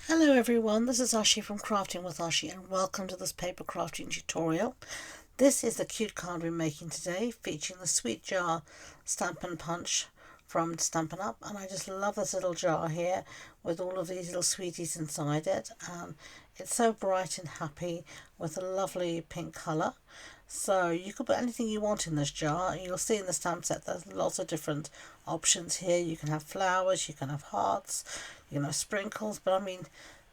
Hello everyone, this is Ashee from Crafting with Ashee and welcome to this paper crafting tutorial. This is the cute card we're making today, featuring the sweet jar Stampin' Punch from Stampin' Up, and I just love this little jar here with all of these little sweeties inside it. It's so bright and happy with a lovely pink colour. So you could put anything you want in this jar. You'll see in the stamp set there's lots of different options here. You can have flowers, you can have hearts, you can have sprinkles, but I mean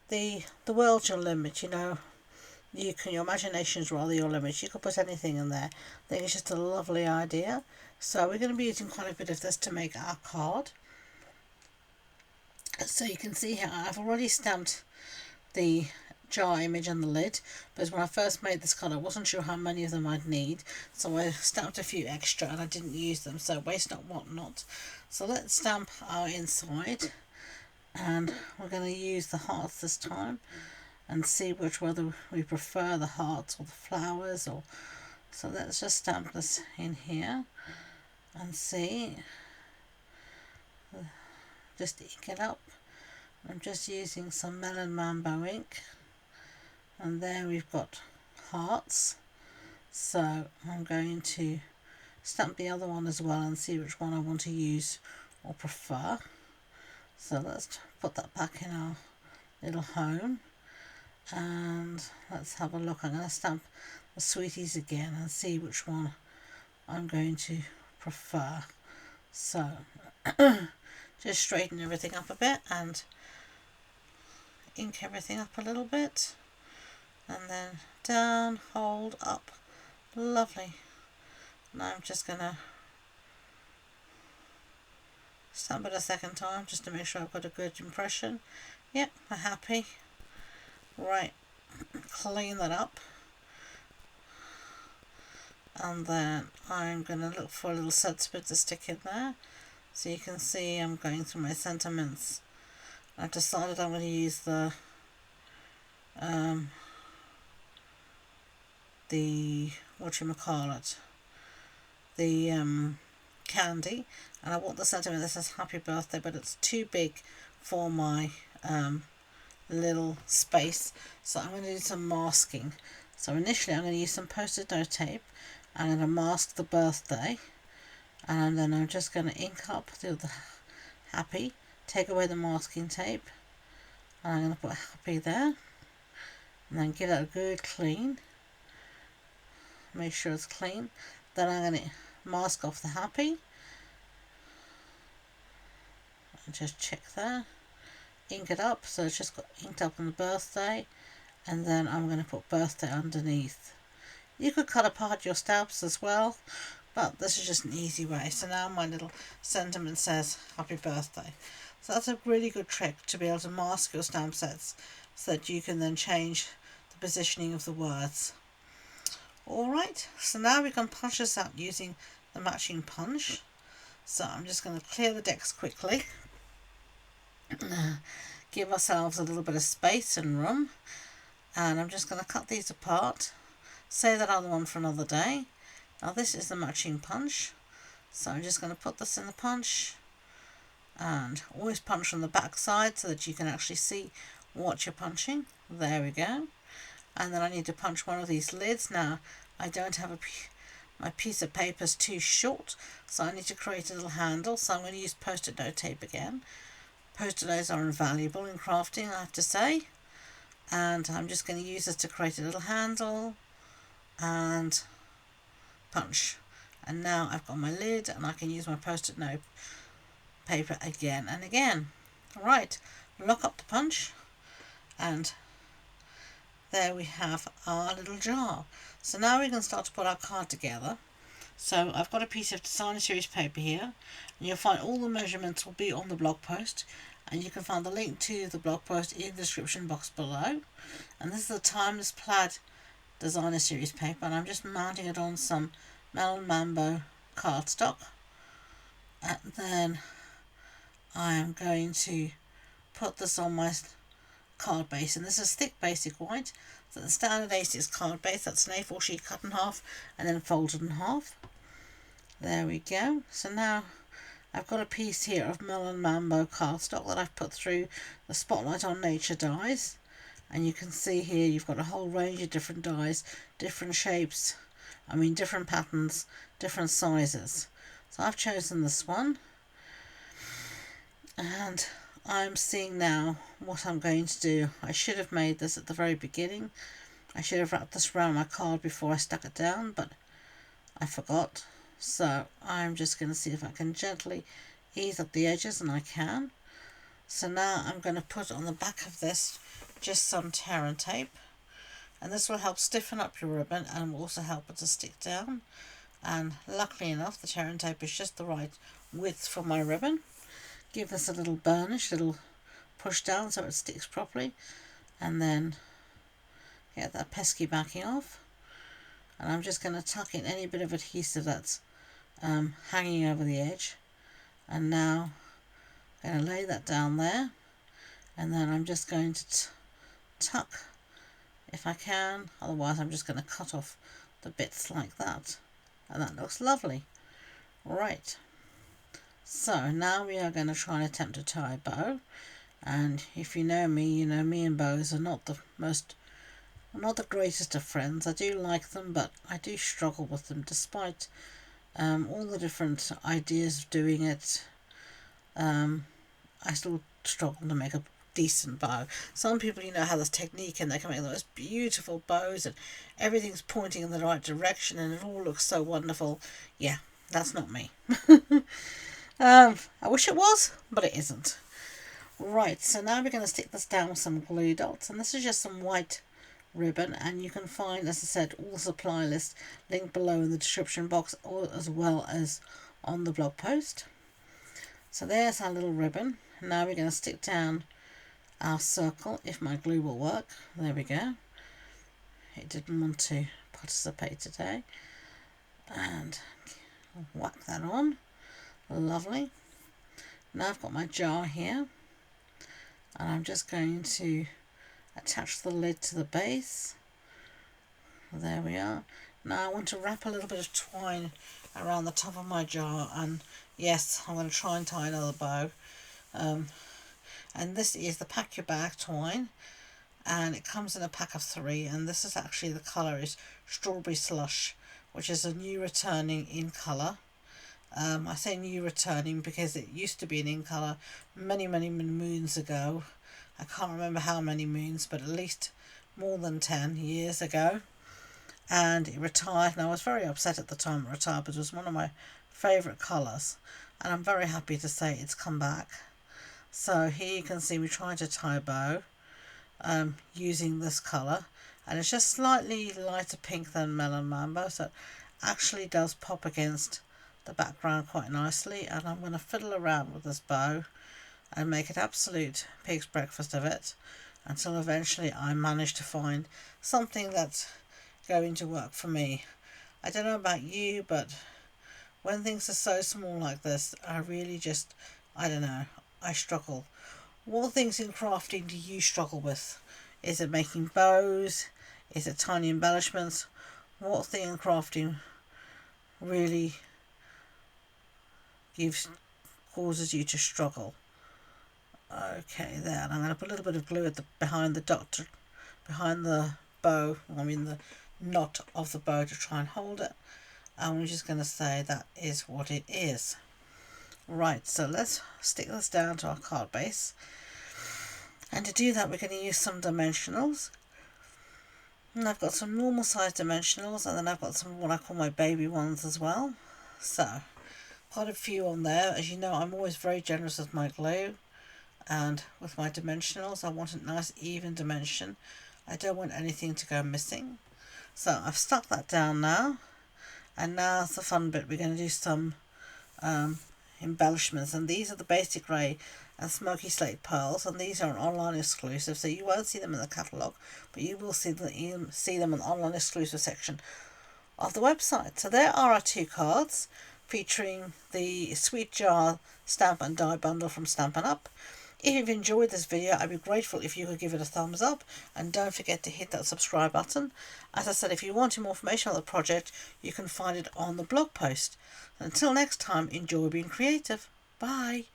the world's your limit, your imagination is rather your limit. You could put anything in there. I think it's just a lovely idea. So we're going to be using quite a bit of this to make our card. So you can see here I've already stamped the jar image on the lid, because when I first made this card I wasn't sure how many of them I'd need, so I stamped a few extra and I didn't use them, so waste not want not. So let's stamp our inside, and we're going to use the hearts this time and see whether we prefer the hearts or the flowers. So let's just stamp this in here and see. Just ink it up. I'm just using some Melon Mambo ink, and there we've got hearts. So I'm going to stamp the other one as well and see which one I want to use or prefer. So let's put that back in our little home, and let's have a look. I'm going to stamp the sweeties again and see which one I'm going to prefer. So just straighten everything up a bit and ink everything up a little bit, and then down, hold, up. Lovely. Now I'm just going to stamp it a second time just to make sure I've got a good impression. Yep, I'm happy. Right, clean that up, and then I'm going to look for a little sensor to stick in there. So you can see I'm going through my sentiments. I've decided I'm going to use the candy, and I want the sentiment that says happy birthday, but it's too big for my little space, so I'm going to do some masking. So initially I'm going to use some post-it note tape. I'm going to mask the birthday, and then I'm just going to ink up the happy, take away the masking tape, and I'm going to put happy there, and then give that a good clean. Make sure it's clean. Then I'm going to mask off the happy, and just check there, ink it up so it's just got inked up on the birthday, and then I'm going to put birthday underneath. You could cut apart your stamps as well, but this is just an easy way. So now my little sentiment says happy birthday. So that's a really good trick to be able to mask your stamp sets so that you can then change the positioning of the words. Alright, so now we can punch this out using the matching punch. So I'm just going to clear the decks quickly. Give ourselves a little bit of space and room. And I'm just going to cut these apart. Save that other one for another day. Now this is the matching punch. So I'm just going to put this in the punch. And always punch from the back side so that you can actually see what you're punching. There we go. And then I need to punch one of these lids. Now I don't have my piece of paper is too short, so I need to create a little handle. So I'm going to use post-it note tape again. Post-it notes are invaluable in crafting, I have to say. And I'm just going to use this to create a little handle and punch. And now I've got my lid, and I can use my post-it note paper again and again. Alright, lock up the punch, and there we have our little jar. So now we can start to put our card together. So I've got a piece of designer series paper here, and you'll find all the measurements will be on the blog post, and you can find the link to the blog post in the description box below. And this is a timeless plaid designer series paper, and I'm just mounting it on some Melon Mambo cardstock, and then I am going to put this on my card base, and this is thick basic white. So the standard A6 card base, that's an A4 sheet cut in half and then folded in half. There we go. So now I've got a piece here of Melon Mambo cardstock that I've put through the Spotlight on Nature dies, and you can see here you've got a whole range of different dies, different shapes, different patterns, different sizes. So I've chosen this one, and I'm seeing now what I'm going to do. I should have made this at the very beginning. I should have wrapped this around my card before I stuck it down, but I forgot. So I'm just going to see if I can gently ease up the edges, and I can. So now I'm going to put on the back of this just some tear and tape, and this will help stiffen up your ribbon and will also help it to stick down. And luckily enough, the tear and tape is just the right width for my ribbon. Give this a little burnish, little push down so it sticks properly, and then get that pesky backing off. And I'm just going to tuck in any bit of adhesive that's hanging over the edge, and now I'm going to lay that down there, and then I'm just going to tuck if I can, otherwise I'm just going to cut off the bits like that, and that looks lovely. Right, so now we are going to try and attempt to tie a bow, and if you know me and bows are not the greatest of friends. I do like them, but I do struggle with them despite all the different ideas of doing it. I still struggle to make a decent bow. Some people, have this technique and they can make the most beautiful bows and everything's pointing in the right direction and it all looks so wonderful. Yeah, that's not me. I wish it was, but it isn't. Right, so now we're going to stick this down with some glue dots, and this is just some white ribbon, and you can find, as I said, all the supply list linked below in the description box, as well as on the blog post. So there's our little ribbon. Now we're going to stick down our circle, if my glue will work. There we go. It didn't want to participate today. And whack that on. Lovely. Now I've got my jar here, and I'm just going to attach the lid to the base. There we are. Now I want to wrap a little bit of twine around the top of my jar, and yes, I'm going to try and tie another bow. And this is the Pack Your Bag twine, and it comes in a pack of 3, and this is actually, the colour is Strawberry Slush, which is a new returning in colour. I say new returning because it used to be an in colour many moons ago. I can't remember how many moons, but at least more than 10 years ago. And it retired, and I was very upset at the time it retired, but it was one of my favourite colours. And I'm very happy to say it's come back. So here you can see me trying to tie a bow using this colour. And it's just slightly lighter pink than Melon Mambo, so it actually does pop against the background quite nicely. And I'm going to fiddle around with this bow and make it absolute pig's breakfast of it until eventually I manage to find something that's going to work for me. I don't know about you, but when things are so small like this, I really just, I don't know, I struggle. What things in crafting do you struggle with? Is it making bows? Is it tiny embellishments? What thing in crafting really causes you to struggle? Okay, there. And I'm going to put a little bit of glue at behind the bow, the knot of the bow to try and hold it. And we're just going to say that is what it is. Right, so let's stick this down to our card base. And to do that, we're going to use some dimensionals. And I've got some normal size dimensionals, and then I've got some what I call my baby ones as well. So, quite a few on there. As you know, I'm always very generous with my glue. And with my dimensionals, I want a nice even dimension. I don't want anything to go missing. So I've stuck that down now. And now's the fun bit. We're going to do some embellishments. And these are the Basic Grey and Smoky Slate Pearls. And these are an online exclusive. So you won't see them in the catalogue, but you will see them in the online exclusive section of the website. So there are our 2 cards featuring the Sweet Jar Stamp and Die bundle from Stampin' Up. If you've enjoyed this video, I'd be grateful if you could give it a thumbs up, and don't forget to hit that subscribe button. As I said, if you want more information on the project, you can find it on the blog post. Until next time, enjoy being creative. Bye.